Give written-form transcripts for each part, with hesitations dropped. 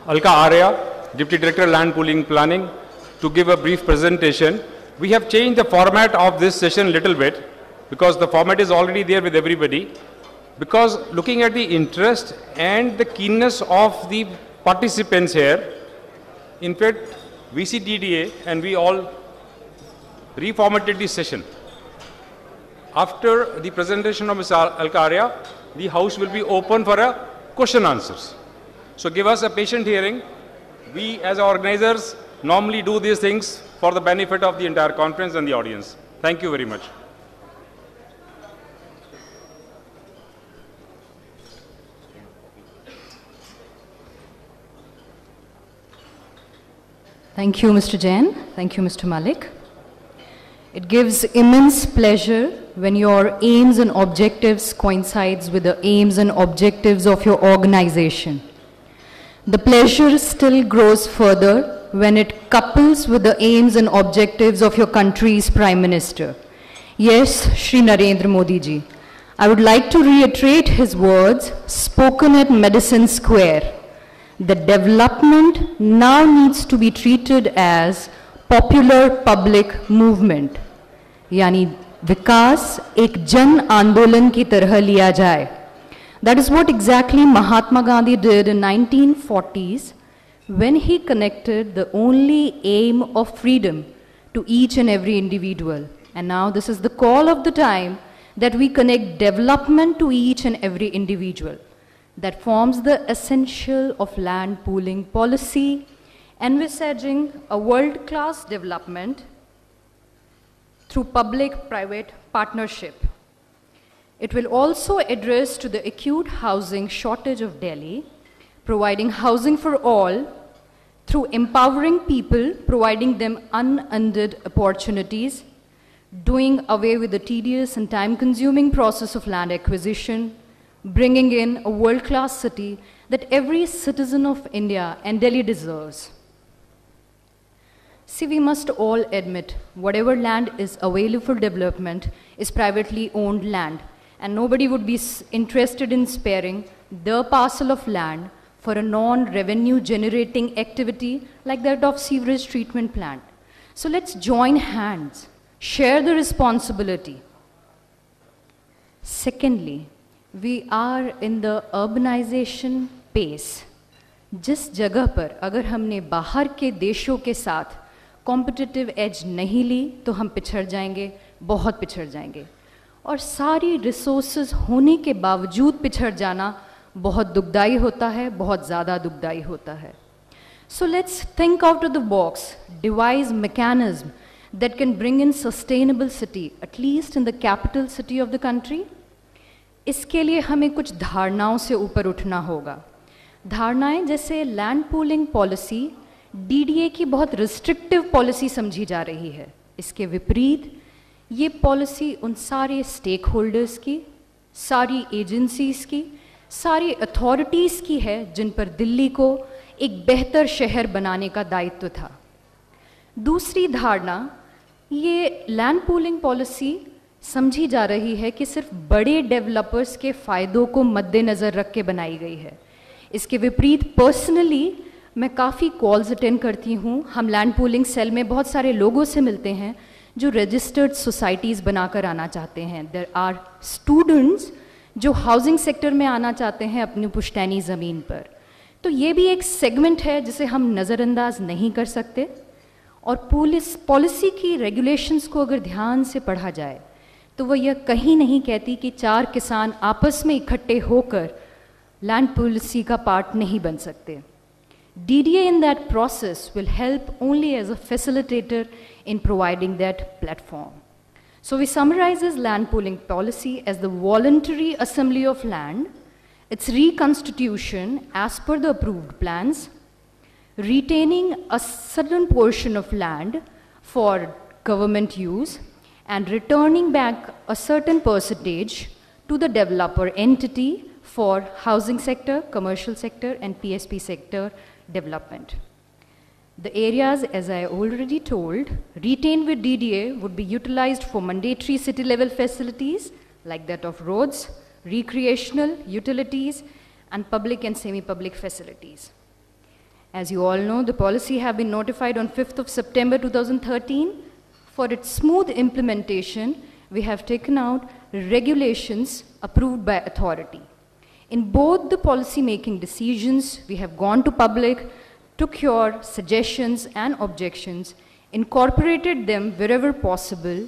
Alka Arya, Deputy Director Land Pooling Planning, to give a brief presentation. We have changed the format of this session a little bit because the format is already there with everybody. Because looking at the interest and the keenness of the participants here, in fact, we see DDA and we all reformatted the session. After the presentation of Ms. Alka Arya, the house will be open for a question answers. So give us a patient hearing. We as organizers normally do these things for the benefit of the entire conference and the audience. Thank you very much. Thank you, Mr. Jain. Thank you, Mr. Malik. It gives immense pleasure when your aims and objectives coincides with the aims and objectives of your organization. The pleasure still grows further when it couples with the aims and objectives of your country's Prime Minister. Yes, Shri Narendra Modi ji. I would like to reiterate his words spoken at Medicine Square. The development now needs to be treated as popular public movement. यानी विकास एक जन आंदोलन की तरह लिया जाए. That is what exactly Mahatma Gandhi did in 1940s when he connected the only aim of freedom to each and every individual. And now this is the call of the time that we connect development to each and every individual. That forms the essential of land pooling policy, envisaging a world-class development through public-private partnership. It will also address to the acute housing shortage of Delhi, providing housing for all through empowering people, providing them unended opportunities, doing away with the tedious and time-consuming process of land acquisition, bringing in a world-class city that every citizen of India and Delhi deserves. See, we must all admit whatever land is available for development is privately owned land, and nobody would be interested in sparing their parcel of land for a non-revenue generating activity like that of sewerage treatment plant. So let's join hands, share the responsibility. Secondly, we are in the urbanization pace. जिस जगह पर अगर हमने बाहर के देशों के साथ कॉम्पिटिटिव एज नहीं ली तो हम पिछड़ जाएंगे, बहुत पिछड़ जाएंगे. और सारी रिसोर्सेज होने के बावजूद पिछड़ जाना बहुत दुखदाई होता है, बहुत ज़्यादा दुखदाई होता है. So let's think out of the box, devise mechanism that can bring in sustainable city, at least in the capital city of the country. इसके लिए हमें कुछ धारणाओं से ऊपर उठना होगा. धारणाएं जैसे लैंड पूलिंग पॉलिसी डीडीए की बहुत रिस्ट्रिक्टिव पॉलिसी समझी जा रही है. इसके विपरीत ये पॉलिसी उन सारे स्टेक होल्डर्स की, सारी एजेंसीज की, सारी अथॉरिटीज़ की है जिन पर दिल्ली को एक बेहतर शहर बनाने का दायित्व था. दूसरी धारणा, ये लैंड पूलिंग पॉलिसी समझी जा रही है कि सिर्फ बड़े डेवलपर्स के फ़ायदों को मद्देनज़र रख के बनाई गई है. इसके विपरीत पर्सनली मैं काफ़ी कॉल्स अटेंड करती हूँ. हम लैंड पूलिंग सेल में बहुत सारे लोगों से मिलते हैं जो रजिस्टर्ड सोसाइटीज़ बनाकर आना चाहते हैं. देयर आर स्टूडेंट्स जो हाउसिंग सेक्टर में आना चाहते हैं अपनी पुश्तैनी ज़मीन पर. तो ये भी एक सेगमेंट है जिसे हम नज़रअंदाज नहीं कर सकते. और पॉलिसी की रेगुलेशंस को अगर ध्यान से पढ़ा जाए तो वह यह कहीं नहीं कहती कि 4 किसान आपस में इकट्ठे होकर लैंड पॉलिसी का पार्ट नहीं बन सकते. DDA in that process will help only as a facilitator in providing that platform. So we summarize as land pooling policy as the voluntary assembly of land, its reconstitution as per the approved plans, retaining a certain portion of land for government use, and returning back a certain percentage to the developer entity for housing sector, commercial sector, and PSP sector development. The areas, as I already told, retained with DDA would be utilized for mandatory city level facilities like that of roads, recreational, utilities, and public and semi-public facilities. As you all know, the policy have been notified on 5th of September 2013. For its smooth implementation, we have taken out regulations approved by authority. In both the policy-making decisions, we have gone to public, took your suggestions and objections, incorporated them wherever possible,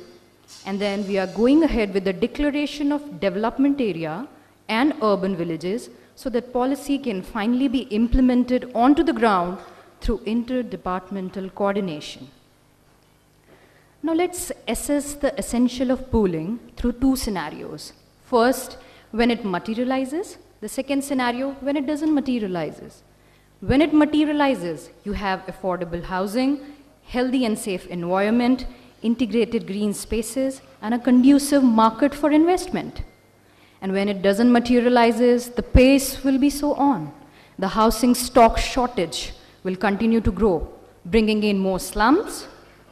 and then we are going ahead with the declaration of development area and urban villages so that policy can finally be implemented onto the ground through interdepartmental coordination. Now let's assess the essential of pooling through two scenarios. First, when it materializes. The second scenario, when it doesn't materializes. When it materializes, you have affordable housing, healthy and safe environment, integrated green spaces, and a conducive market for investment. And when it doesn't materializes, the pace will be so on. The housing stock shortage will continue to grow, bringing in more slums,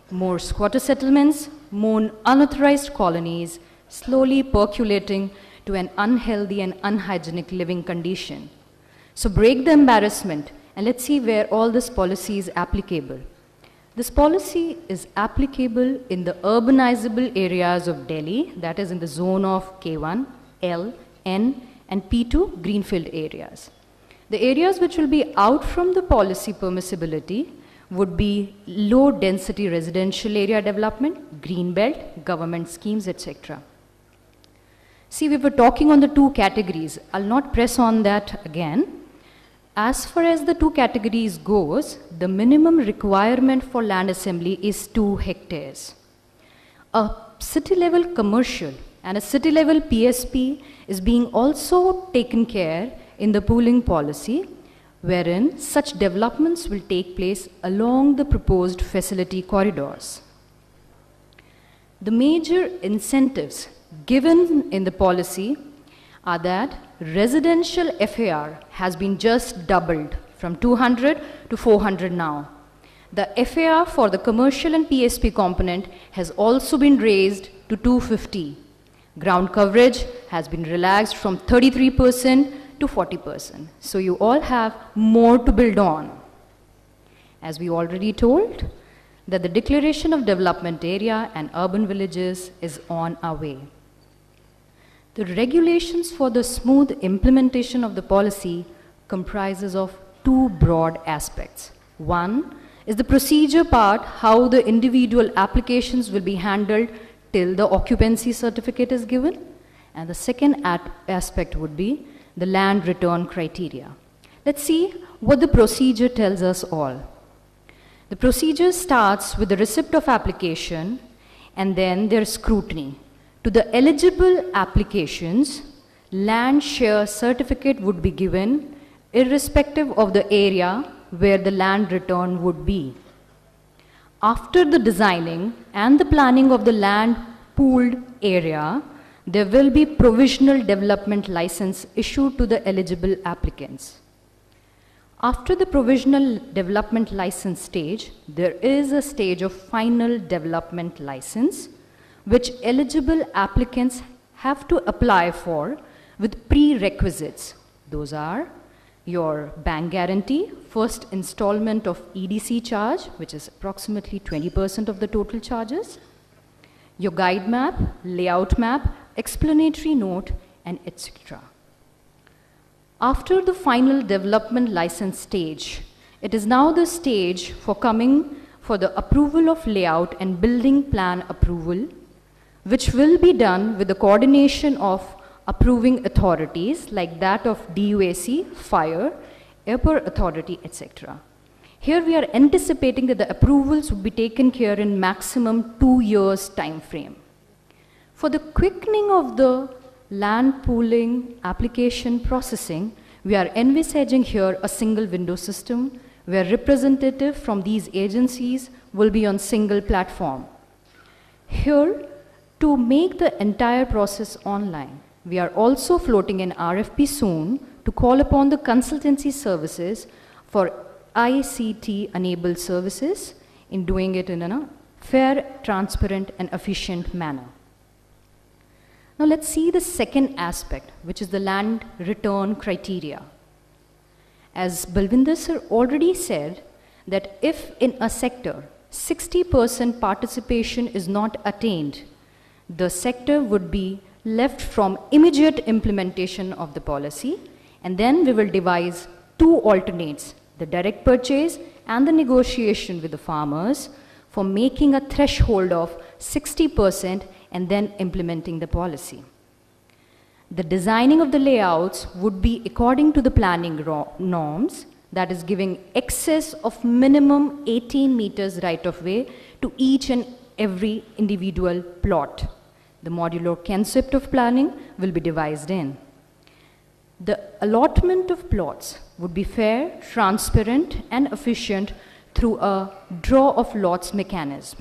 more squatter settlements, more unauthorized colonies, slowly percolating to an unhealthy and unhygienic living condition. So break the embarrassment and let's see where all this policy is applicable. This policy is applicable in the urbanizable areas of Delhi, that is in the zone of K1, L, N, and P2 greenfield areas. The areas which will be out from the policy permissibility would be low density residential area development, green belt, government schemes, etc. See, we were talking on the two categories. I'll not press on that again. As far as the two categories goes, the minimum requirement for land assembly is 2 hectares. A city level commercial and a city level PSP is being also taken care in the pooling policy, wherein such developments will take place along the proposed facility corridors. The major incentives given in the policy are that residential FAR has been just doubled from 200 to 400 now. The FAR for the commercial and PSP component has also been raised to 250. Ground coverage has been relaxed from 33% to 40%. So you all have more to build on. As we already told, that the declaration of development area and urban villages is on our way. The regulations for the smooth implementation of the policy comprises of two broad aspects. One is the procedure part, how the individual applications will be handled till the occupancy certificate is given. And the second aspect would be the land return criteria. Let's see what the procedure tells us all. The procedure starts with the receipt of application and then their scrutiny. To the eligible applications, land share certificate would be given irrespective of the area where the land return would be. After the designing and the planning of the land pooled area, there will be provisional development license issued to the eligible applicants. After the provisional development license stage, there is a stage of final development license, which eligible applicants have to apply for with prerequisites. Those are your bank guarantee, first installment of EDC charge, which is approximately 20% of the total charges, your guide map, layout map, explanatory note, and etc. After the final development license stage, it is now the stage for coming for the approval of layout and building plan approval, which will be done with the coordination of approving authorities like that of DUAC, Fire, Airport Authority, etc. Here we are anticipating that the approvals will be taken care in maximum 2 years time frame. For the quickening of the land pooling application processing, we are envisaging here a single window system where representatives from these agencies will be on single platform. Here, to make the entire process online, we are also floating an RFP soon to call upon the consultancy services for ICT-enabled services in doing it in a fair, transparent, and efficient manner. Now let's see the second aspect, which is the land return criteria. As Balvinder sir already said, that if in a sector 60% participation is not attained, the sector would be left from immediate implementation of the policy, and then we will devise two alternates, the direct purchase and the negotiation with the farmers, for making a threshold of 60% and then implementing the policy. The designing of the layouts would be according to the planning norms, that is giving excess of minimum 18 meters right of way to each and every individual plot. The modular concept of planning will be devised in. The allotment of plots would be fair, transparent, and efficient through a draw of lots mechanism.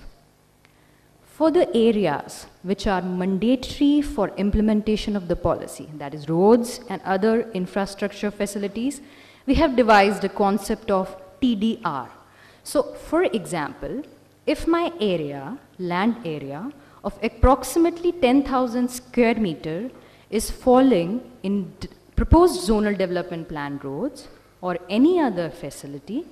For the areas which are mandatory for implementation of the policy, that is roads and other infrastructure facilities, we have devised a concept of TDR. So, for example, if my area, land area, of approximately 10,000 square meter is falling in proposed zonal development plan roads or any other facility,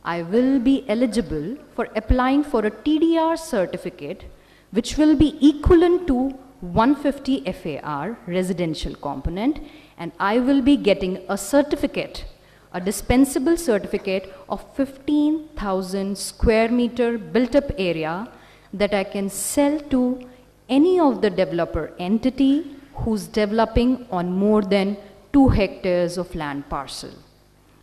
I will be eligible for applying for a TDR certificate which will be equivalent to 150 FAR residential component, and I will be getting a certificate, a dispensable certificate of 15,000 square meter built up area that I can sell to any of the developer entity who's developing on more than 2 hectares of land parcel.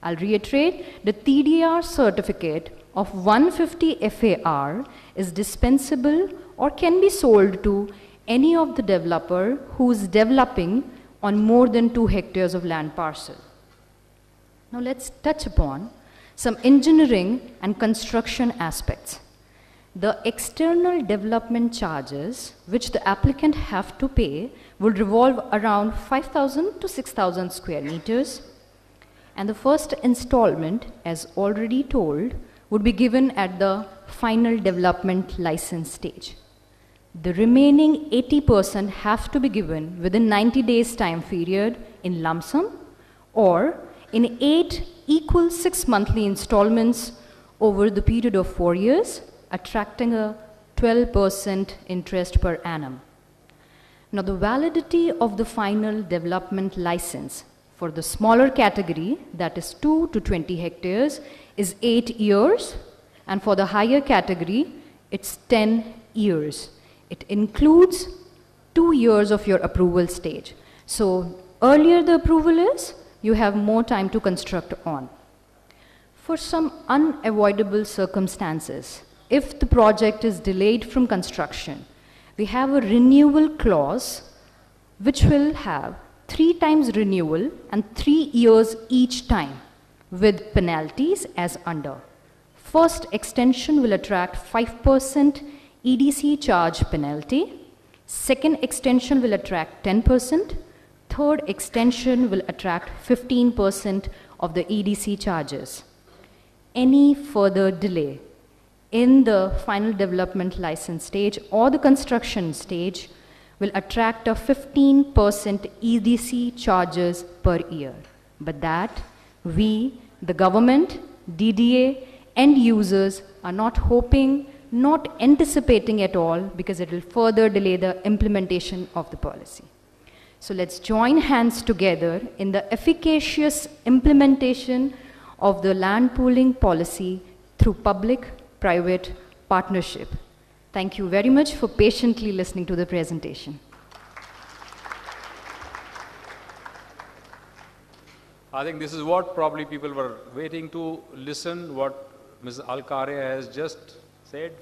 I'll reiterate, the TDR certificate of 150 FAR is dispensable or can be sold to any of the developer who's developing on more than 2 hectares of land parcel. Now let's touch upon some engineering and construction aspects. The external development charges which the applicant have to pay will revolve around 5,000 to 6,000 square meters. And the first installment, as already told, would be given at the final development license stage. The remaining 80% have to be given within 90 days time period in lump sum or in 8 equal 6 monthly installments over the period of 4 years, attracting a 12% interest per annum. Now the validity of the final development license for the smaller category, that is 2 to 20 hectares, is 8 years, and for the higher category, it's 10 years. It includes 2 years of your approval stage. So earlier the approval is, you have more time to construct on. For some unavoidable circumstances, if the project is delayed from construction, we have a renewal clause which will have 3 times renewal and 3 years each time with penalties as under. First extension will attract 5% EDC charge penalty. Second extension will attract 10%. Third extension will attract 15% of the EDC charges. Any further delay in the final development license stage or the construction stage will attract a 15% EDC charges per year. But that we, the government, DDA, end users are not hoping, not anticipating at all, because it will further delay the implementation of the policy. So let's join hands together in the efficacious implementation of the land pooling policy through public-private partnership. Thank you very much for patiently listening to the presentation. I think this is what probably people were waiting to listen, what Ms. Alka has just said.